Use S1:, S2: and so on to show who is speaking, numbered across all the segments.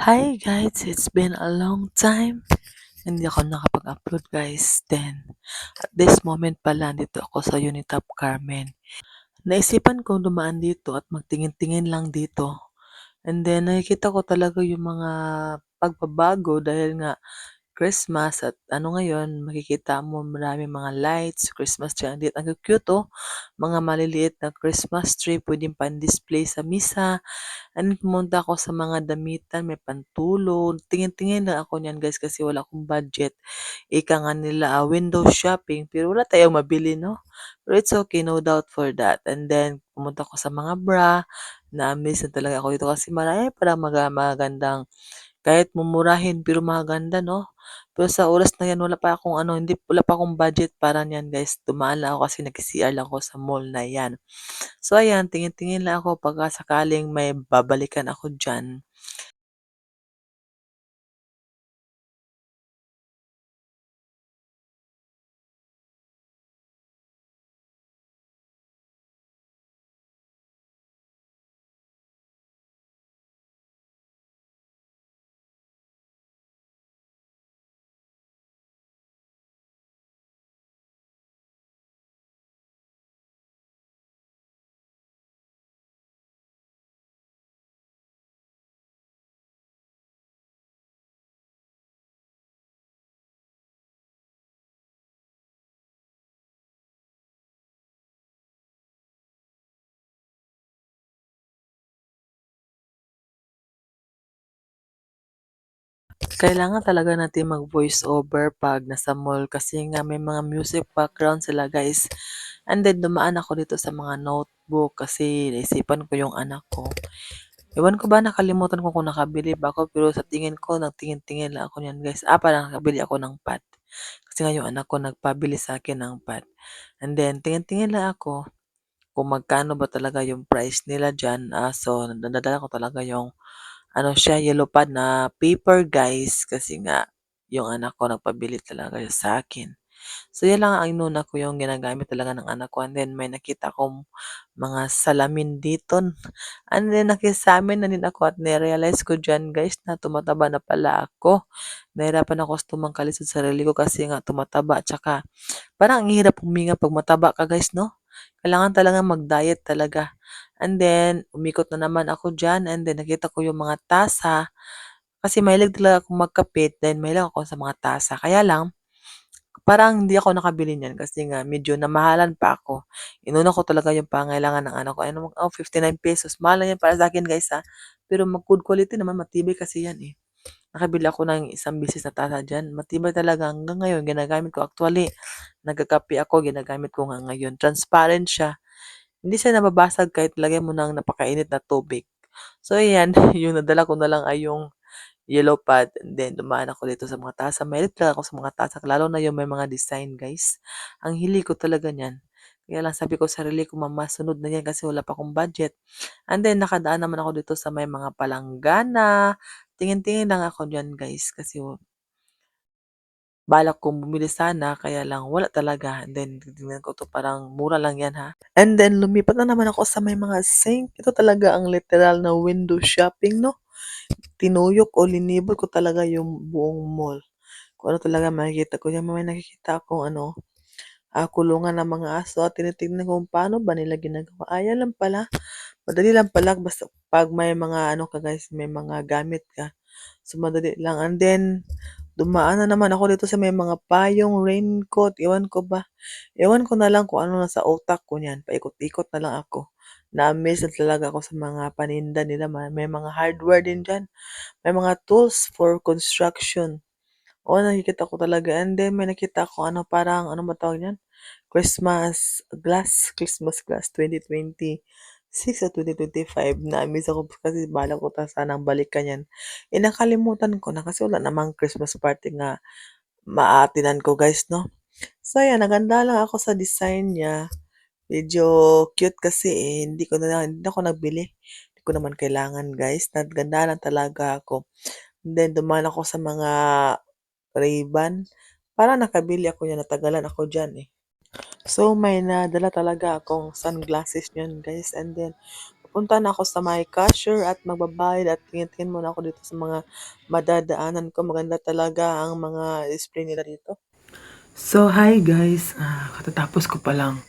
S1: Hi guys, it's been a long time. Hindi ako nakapag-upload guys. Then, at this moment pala, dito ako sa Unitap Carmen. Naisipan ko dumaan dito at magtingin-tingin lang dito. And then, nakikita ko talaga yung mga pagbabago dahil nga Christmas at ano ngayon, makikita mo maraming mga lights, Christmas tree. Ang cute oh. Mga maliliit na Christmas tree, pwedeng pan-display sa misa. And pumunta ako sa mga damitan, may pantulog. Tingin-tingin lang ako niyan guys kasi wala akong budget. Ika nga nila, window shopping, pero wala tayong mabili, no? Pero it's okay, no doubt for that. And then, pumunta ako sa mga bra. Na-amaze na talaga ako dito kasi marami pala magandang, kahit mumurahin, pero maganda, no? Pero sa oras na yan, wala pa akong budget para niyan guys. Dumaan lang ako kasi nag-CR lang ako sa mall na yan. So ayan, tingin-tingin lang ako pagka sakaling may babalikan ako diyan. Kailangan talaga natin mag-voice over 'pag nasa mall kasi nga may mga music background sila guys. And then dumaan ako dito sa mga notebook kasi naisipan ko yung anak ko. Ewan ko ba nakalimutan ko kung nakabili ba ako pero sa tingin ko nagtingin-tingin lang ako niyan guys. Parang nakabili ako ng pad. Kasi nga yung anak ko nagpabili sa akin ng pad. And then tingin-tingin lang ako kung magkano ba talaga yung price nila diyan. So nadadala ko talaga yung ano siya, yellow pad na paper guys kasi nga yung anak ko nagpabili talaga siya sa akin. So yan lang ang inuna ko yung ginagamit talaga ng anak ko and then may nakita akong mga salamin dito and then nakisamin na din ako at na-realize ko diyan guys na tumataba na pala ako. Nahirapan ako sa tumangkalis sa sarili ko kasi nga tumataba tsaka parang ang hirap huminga 'pag mataba ka guys 'no? Kailangan talaga mag-diet talaga. And then umikot na naman ako diyan and then nakita ko yung mga tasa, kasi mahilig talaga akong magkape then mahilig ako sa mga tasa. Kaya lang, parang hindi ako nakabili niyan kasi nga medyo namahalan pa ako. Inuna ko talaga yung pangangailangan ng anak ko. Ano, ₱59. Mahal lang yan para sa akin guys ha. Pero good quality naman, matibay kasi yan eh. Nakabili ako ng isang bisis na tasa diyan. Matibay talaga hanggang ngayon ginagamit ko. Actually, nagkakape ako, ginagamit ko nga ngayon. Transparent siya. Hindi siya nababasag kahit lagyan mo ng napakainit na tubig. So ayan, yung nadala ko na lang ay yung yellow pad and then dumaan ako dito sa mga tasa. Mahilig talaga ako sa mga tasa lalo na yung may mga design guys. Ang hilig ko talaga niyan. Kaya lang sabi ko sa sarili ko, mama, sunod na yan kasi wala pa akong budget. And then nakadaan naman ako dito sa may mga palanggana. Tingin-tingin lang ako diyan guys kasi balak kong bumili sana kaya lang wala talaga. And then titingnan ko 'to parang mura lang 'yan ha. And then lumipat na naman ako sa may mga sink. Ito talaga ang literal na window shopping 'no. Tinuyok o linibot ko talaga yung buong mall. Kung ano talaga makikita ko diyan. May nakikita akong ano, kulungan ng mga aso at tinitignan ko kung paano ba nila ginagawa. Ayan lang pala, madali lang pala basta 'pag may mga ano ka guys, may mga gamit ka. So madali lang and then dumaan na naman ako dito sa may mga payong, raincoat, ewan ko na lang kung ano nasa utak ko niyan, paikot-ikot na lang ako. Na-amaze na talaga ako sa mga paninda nila, may mga hardware din diyan, may mga tools for construction. Oo, nakikita ko talaga and then may nakita ako ano, parang ano ba tawag niyan, Christmas glass 2026 o 2025. Na-amaze ako kasi balak ko sanang balikan 'yan. Nakalimutan ko na kasi wala namang Christmas party nga maatinan ko guys 'no. So ayan, naganda lang ako sa design niya. Medyo cute kasi, hindi ako nagbili. Hindi ko naman kailangan guys, naganda lang talaga ako. Then dumaan ako sa mga Ray-Ban, parang nakabili ako niyan, natagalan ako diyan, eh. So, may nadala talaga akong sunglasses niyan guys and then Pupunta na ako sa my cashier at magbabayad at tingin-tingin muna ako dito sa mga madadaanan ko. Maganda talaga ang mga display nila dito. So, hi guys. Katatapos ko pa lang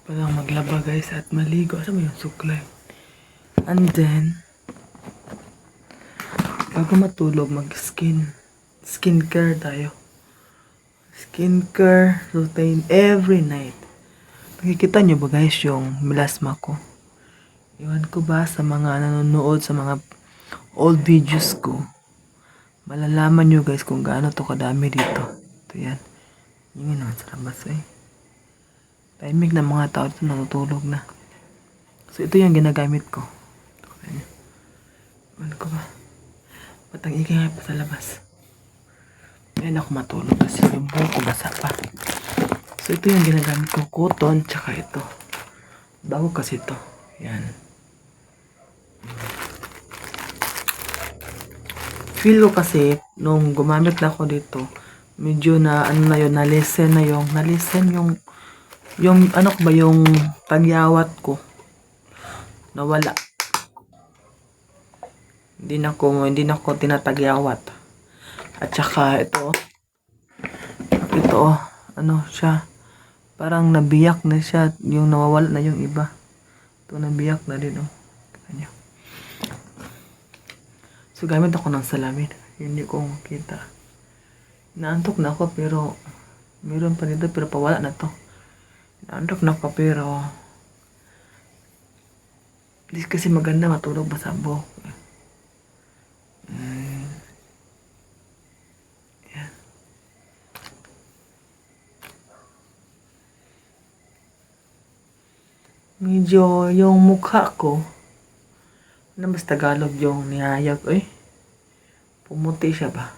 S1: maglaba guys at maligo. Ano mo yung suklay? And then, bago matulog, skincare tayo. Skincare routine every night. Nakikita nyo ba guys yung melasma ko? Iwan ko ba sa mga nanonood sa mga old videos ko? Malalaman nyo guys kung gaano to kadami dito. Ito yan. Yung naman sa labas eh. Timing na mga tao dito natutulog na. So ito yung ginagamit ko. Iwan ko ba? Ba't ang ingay pa sa labas? Ngayon ako matulog kasi yung buhok ko basa pa. So ito yung ginagamit ko. Cotton tsaka ito. Bago kasi ito. Yan. Feel ko kasi nung gumamit na ako dito, medyo na ano na yun, na-listen yung ano ko ba yung tagyawat ko. Nawala. Hindi na ko tinatagyawat. At saka ito ano siya, parang nabiyak na siya, yung nawawala na yung iba. Ito nabiyak na din Kanya. So gamit ako ng salamin, hindi ko makita. Naantok na ako pero meron pa dito pero pawala na to. Naantok na ako pero hindi kasi maganda matulog ba sa buhok. Yan. Medyo yung mukha ko, ano mas Tagalog yung niyayag, pumuti siya ba?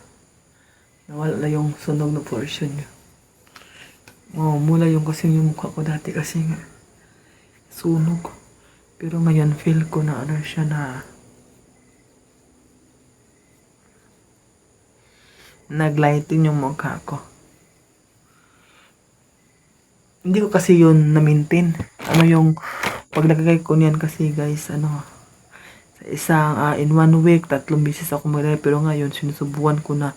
S1: Nawala na yung sunog na portion niya. Mula yung kasi yung mukha ko dati kasi nga sunog. Pero ngayon feel ko na ano siya na naglighting yung mukha ko. Hindi ko kasi yun na-maintain. Ano yung paglagay ko niyan kasi guys, sa isang in 1 week 3 beses ako maglagay, pero ngayon sinusubukan ko na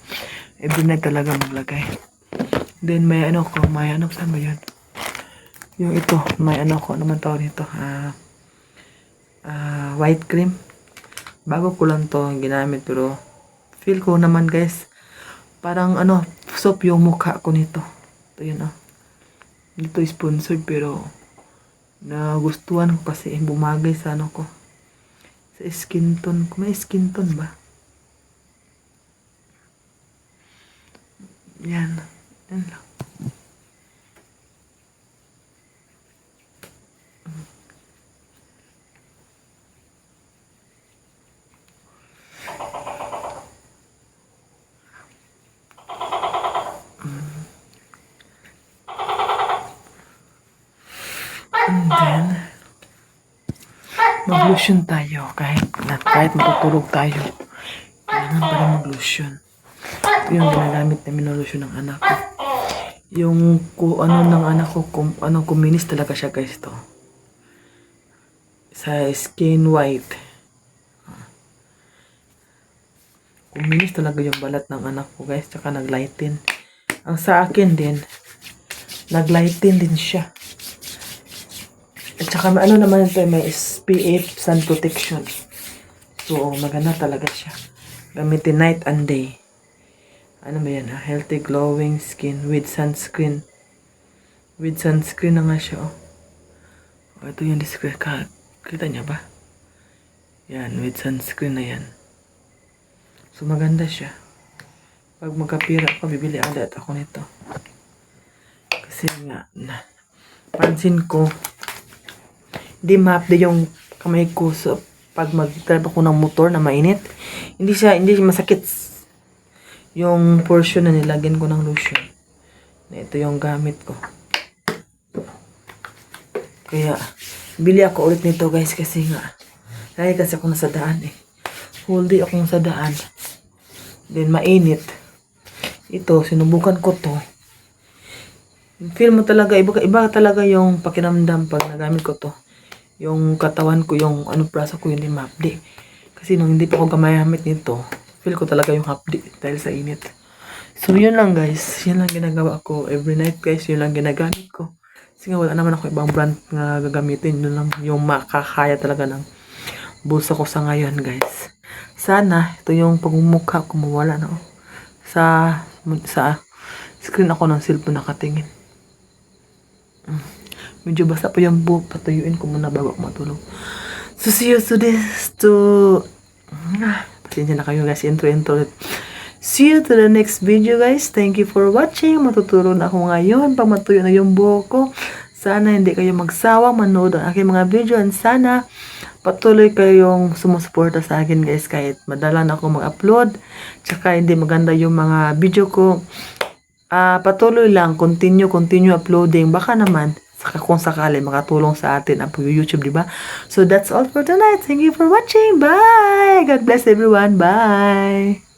S1: every night talaga maglagay. Then may saan ba yun? Yung ito, may ko naman tawag nito, white cream. Bago ko lang to ginamit pero feel ko naman guys, parang soap yung mukha ko nito. Ito yun Dito sponsored pero nagustuhan ko kasi bumagay sa ko. Sa skin tone ko. May skin tone ba? Yan. Yan lang. And then, mag-lotion tayo kahit matutulog tayo. Kailangan pa rin mag-lotion. Ito yung ginagamit namin ng lotion ng anak ko. Yung ng anak ko, kuminis talaga siya guys to. Sa skin white. Kuminis talaga yung balat ng anak ko guys, tsaka naglighten. Ang sa akin din, naglighten din siya. At saka naman ito, may SPF sun protection. So, maganda talaga siya. Gamitin night and day. Ano ba yan? Healthy glowing skin with sunscreen. With sunscreen na nga siya ito yung display. Kita niya ba? Yan, with sunscreen na yan. So, maganda siya. Pag magkapira ako, bibili agad ako nito. Kasi nga, pansin ko, hindi ma-update yung kamay ko pag mag-drive ako ng motor na mainit. Hindi siya masakit yung portion na nilagyan ko ng lotion. Ito yung gamit ko. Kaya, bili ako ulit nito guys kasi nga, lagi kasi ako nasa daan Whole day ako nasa daan. Then, mainit. Ito, sinubukan ko to. Feel mo talaga, iba talaga yung pakiramdam pag nagamit ko to. yung katawan ko, yung ano braso ko hindi mahapdi. Kasi nung hindi pa ako gamayamit nito, feel ko talaga yung hapdi dahil sa init. So yun lang guys, yun lang ginagawa ko every night guys, yun lang ginagamit ko. Kasi nga wala naman ako ibang brand na gagamitin, yun lang yung makakaya talaga ng bulsa ko sa ngayon guys. Sana ito yung pagmumukha ko mawala na sa screen ako ng cellphone nakatingin. Medyo basa pa yung buhok, patuyuin ko muna bago ako matulog. So see you to this pasensya na kayo guys, intro. See you to the next video guys. Thank you for watching. Matuturo na ako ngayon pag matuyo na yung buhok ko. Sana hindi kayo magsawa manood ang aking mga video, and sana patuloy kayong sumusuporta sa akin guys kahit madalang ako mag-upload. Tsaka hindi maganda yung mga video ko. Patuloy lang, continue uploading. Baka naman kung sakali makatulong sa atin ang pag-YouTube, di ba? So that's all for tonight. Thank you for watching. Bye. God bless everyone. Bye.